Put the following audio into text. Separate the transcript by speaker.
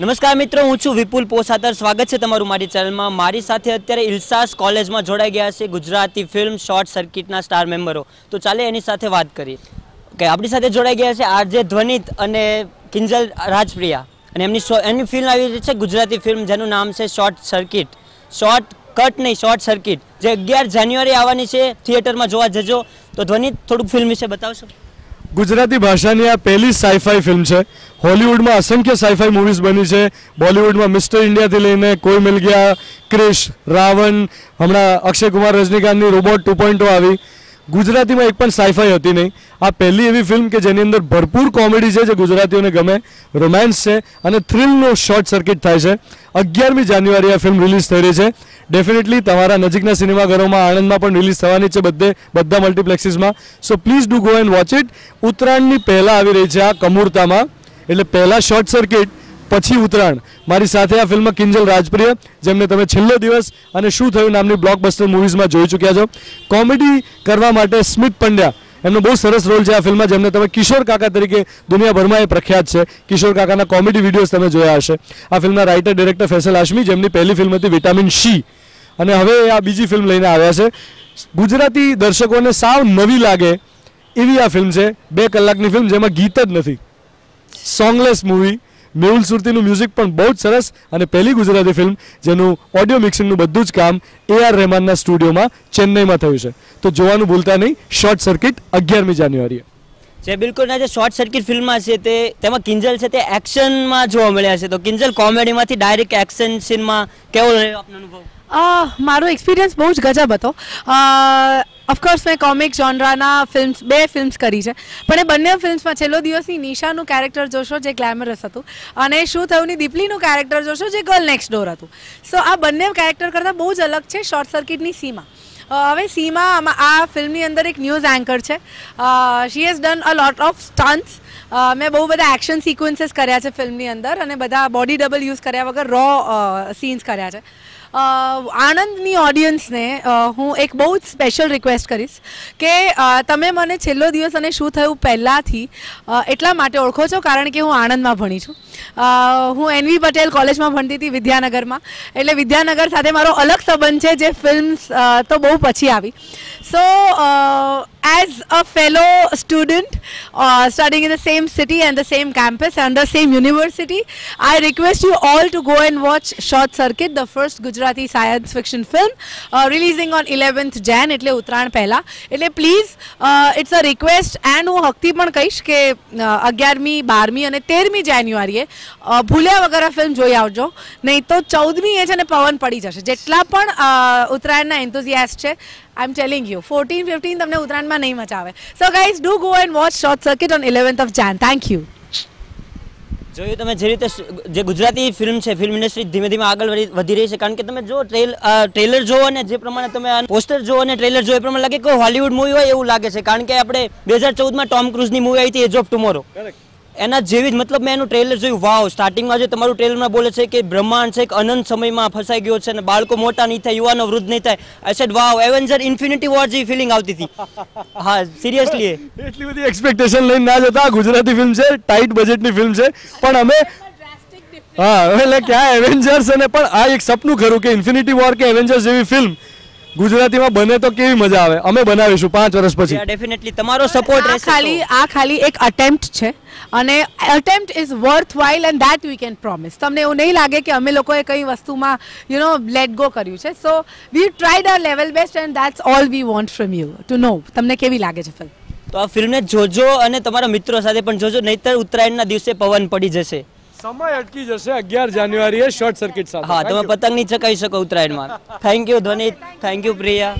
Speaker 1: નમસ્કાર મિત્રો, હું છું વિપુલ પોસાતર. સ્વાગત છે તમારું મારી ચેનલમાં. મારી સાથે અત્યારે ઇલ્સાસ કોલેજમાં જોડાઈ ગયા છે ગુજરાતી ફિલ્મ શોર્ટ સર્કિટના સ્ટાર મેમ્બરો. તો ચાલે એની સાથે વાત કરીએ. ઓકે, આપણી સાથે જોડાઈ ગયા છે આરજે ધ્વનિત અને કિંજલ રાજપ્રિયા, અને એમની ફિલ્મ આવી રહી છે ગુજરાતી ફિલ્મ જેનું નામ છે શોર્ટ સર્કિટ. શોર્ટ કટ નહીં, શોર્ટ સર્કિટ, જે 11 જાન્યુઆરી આવવાની છે. થિયેટરમાં જોવા જજો. તો ધ્વનિત, થોડુંક ફિલ્મ વિશે બતાવશો?
Speaker 2: ગુજરાતી ભાષાની આ પહેલી સાઈફાઈ ફિલ્મ છે. હોલિવૂડમાં અસંખ્ય સાઈફાઈ મૂવીઝ બની છે. બોલિવૂડમાં મિસ્ટર ઇન્ડિયાથી લઈને કોઈ મિલ ગયા, ક્રિશ, રાવણ, હમણાં અક્ષય કુમાર રજનીકાંતની રોબોટ 2.0 આવી. ગુજરાતીમાં એક પણ સાઈફાઈ હતી નહીં. આ પહેલી એવી ફિલ્મ કે જેની અંદર ભરપૂર કોમેડી છે જે ગુજરાતીઓને ગમે, રોમાન્સ છે અને થ્રિલનો શોર્ટ સર્કિટ થાય છે. 11મી જાન્યુઆરી આ ફિલ્મ રિલીઝ થઈ રહી છે. ડેફિનેટલી તમારા નજીકના સિનેમાઘરોમાં, આણંદમાં પણ રિલીઝ થવાની છે, બધા મલ્ટીપ્લેક્સીસમાં. So please do go and watch it. ઉત્તરાયણની પહેલાં આવી રહી છે આ કમૂરતામાં, એટલે પહેલાં શોર્ટ સર્કિટ, પછી ઉત્તરાયણ. મારી સાથે આ ફિલ્મમાં કિંજલ રાજપ્રિય, જેમને તમે છેલ્લો દિવસ અને શું થયું નામની બ્લોકબસ્ટર મૂવીઝમાં જોઈ ચૂક્યા છો. કોમેડી કરવા માટે સ્મિત પંડ્યા, એમનો બહુ સરસ રોલ છે આ ફિલ્મમાં, જેમને તમે કિશોર કાકા તરીકે દુનિયાભરમાં એ પ્રખ્યાત છે. કિશોર કાકાના કોમેડી વિડીયોઝ તમે જોયા હશે. આ ફિલ્મના રાઇટર ડિરેક્ટર ફૈસલ હાશમી, જેમની પહેલી ફિલ્મ હતી વિટામિન સી, અને હવે આ બીજી ફિલ્મ લઈને આવ્યા છે. ગુજરાતી દર્શકોને સાવ નવી લાગે એવી આ ફિલ્મ છે. 2 કલાકની ફિલ્મ જેમાં ગીત જ નથી, સોંગલેસ મૂવી. મેહુલ સુરતીનું મ્યુઝિક પણ બહુ જ સરસ, અને પહેલી ગુજરાતી ફિલ્મ જેનું ઓડિયો મિક્સિંગનું બધું જ કામ AR રહેમાનના સ્ટુડિયોમાં ચેન્નઈમાં થયું છે. તો જોવાનું ભૂલતા નહીં, શોર્ટ સર્કિટ 11મી જાન્યુઆરીએ.
Speaker 1: જે બિલકુલ જે શોર્ટ સર્કિટ ફિલ્મમાં છે તેમાં કિંજલ છે તે એક્શનમાં જોવા મળ્યા છે. તો કિંજલ, કોમેડીમાંથી ડાયરેક્ટ એક્શન સીનમાં કેવો રહ્યો આપનો અનુભવ?
Speaker 3: મારો એક્સપિરિયન્સ બહુ જ ગજબ હતો. ઓફકોર્સ મેં કોમિક જોનરાના બે ફિલ્મ્સ કરી છે, પણ એ બંને ફિલ્મ્સમાં છેલ્લો દિવસની નિશાનું કેરેક્ટર જોશો જે ગ્લેમરસ હતું, અને શું થયુંની દીપલીનું કેરેક્ટર જોશો જે ગર્લ નેક્સ્ટ ડોર હતું. સો આ બંને કેરેક્ટર કરતાં બહુ જ અલગ છે શોર્ટ સર્કિટની સીમા. હવે સીમા આ ફિલ્મની અંદર એક ન્યૂઝ એન્કર છે. She has done a lot of stunts. મેં બહુ બધા એક્શન સિક્વન્સીસ કર્યા છે ફિલ્મની અંદર, અને બધા બોડી ડબલ યુઝ કર્યા વગર રો સીન્સ કર્યા છે. આણંદની ઓડિયન્સને હું એક બહુ જ સ્પેશિયલ રિક્વેસ્ટ કરીશ કે તમે મને છેલ્લો દિવસ અને શું થયું પહેલાંથી એટલા માટે ઓળખો છો કારણ કે હું આણંદમાં ભણી છું. હું NV પટેલ કોલેજમાં ભણતી હતી વિદ્યાનગરમાં, એટલે વિદ્યાનગર સાથે મારો અલગ સંબંધ છે, જે ફિલ્મ્સ તો બહુ પછી આવી. સો as a fellow student studying in the same city and the same campus and the same university, I request you all to go and watch Short Circuit, the first Gujarati science fiction film releasing on 11th Jan, એટલે ઉત્તરાયણ પહેલા. એટલે please, it's a request, and હું હકથી પણ કહીશ કે 11મી, 12મી અને 13મી જાન્યુઆરીએ ભૂલ્યા વગર આ ફિલ્મ જોઈ આવજો. નહીં તો 14મી એ છે ને પવન પડી જશે. જેટલા પણ ઉત્તરાયણના એન્થુઝિયાસ્ટ છે, I'm telling you, 14, 15 તમને ઉત્તરાયણમાં નહીં મજા આવે. So guys, do go and watch Short Circuit on 11th of Jan. Thank you.
Speaker 1: જોયું તમે જે રીતે જે ગુજરાતી ફિલ્મ છે, ફિલ્મ ઇન્ડસ્ટ્રી ધીમે ધીમે આગળ વધી રહી છે. કારણ કે તમે જો ટ્રેલર જોવો અને જે પ્રમાણે તમે પોસ્ટર જોવો અને ટ્રેલર જોવો એ પ્રમાણે લાગે કે હોલિવૂડ મૂવી હોય એવું લાગે છે. કારણ કે આપણે 2014માં ટોમ ક્રુઝની મૂવી આવી હતી એજ ઓફ ટુમોરો, એના જેવી જ. મતલબ મેં એનું ટ્રેલર જોયું, વાવ. સ્ટાર્ટિંગમાં જે તમારું ટ્રેલરમાં બોલે છે કે બ્રહ્માંડ છે એક અનંત સમયમાં ફસાઈ ગયો છે અને બાળકો મોટા નહીં થાય, યુવાનો વૃદ્ધ નહીં થાય. I said wow, Avenger infinity war જેવી ફિલિંગ આવતી હતી. હા, સિરિયસલી
Speaker 2: એટલી બધી એક્સપેક્ટેશન લઈને ના જતા. ગુજરાતી ફિલ્મ છે, ટાઈટ બજેટની ફિલ્મ છે, પણ અમે એટલે ક્યાં એવેન્જર્સ, અને પણ આ એક સપનું ખરું કે ઇન્ફિનિટી વોર કે એવેન્જર્સ જેવી ફિલ્મ ગુજરાતીમાં બને તો કેવી મજા આવે. અમે બનાવીશું 5 વર્ષ પછી.
Speaker 1: ડેફિનેટલી તમારો સપોર્ટ રહેશે.
Speaker 3: આ ખાલી એક અટેમ્પ્ટ છે, અને attempt is worth while, and that we can promise. તમને એવું નહીં લાગે કે અમે લોકોએ કઈ વસ્તુમાં લેટ ગો કર્યું છે. So we tried our level best, and that's all we want from you to know. તમને કેવી લાગે છે ફિલ્મ?
Speaker 1: તો આ ફિલ્મને જોજો અને તમારા મિત્રો સાથે પણ જોજો, નહીતર ઉત્તરાયણના દિવસે પવન પડી જશે.
Speaker 2: સમય અટકી જશે 11 જાન્યુઆરીએ શોર્ટ સર્કિટ સાથે.
Speaker 1: હા, તમે પતંગ નહીં ચકાવી શકો ઉત્તરાયણમાં. Thank you Dhvanit, thank you Priya.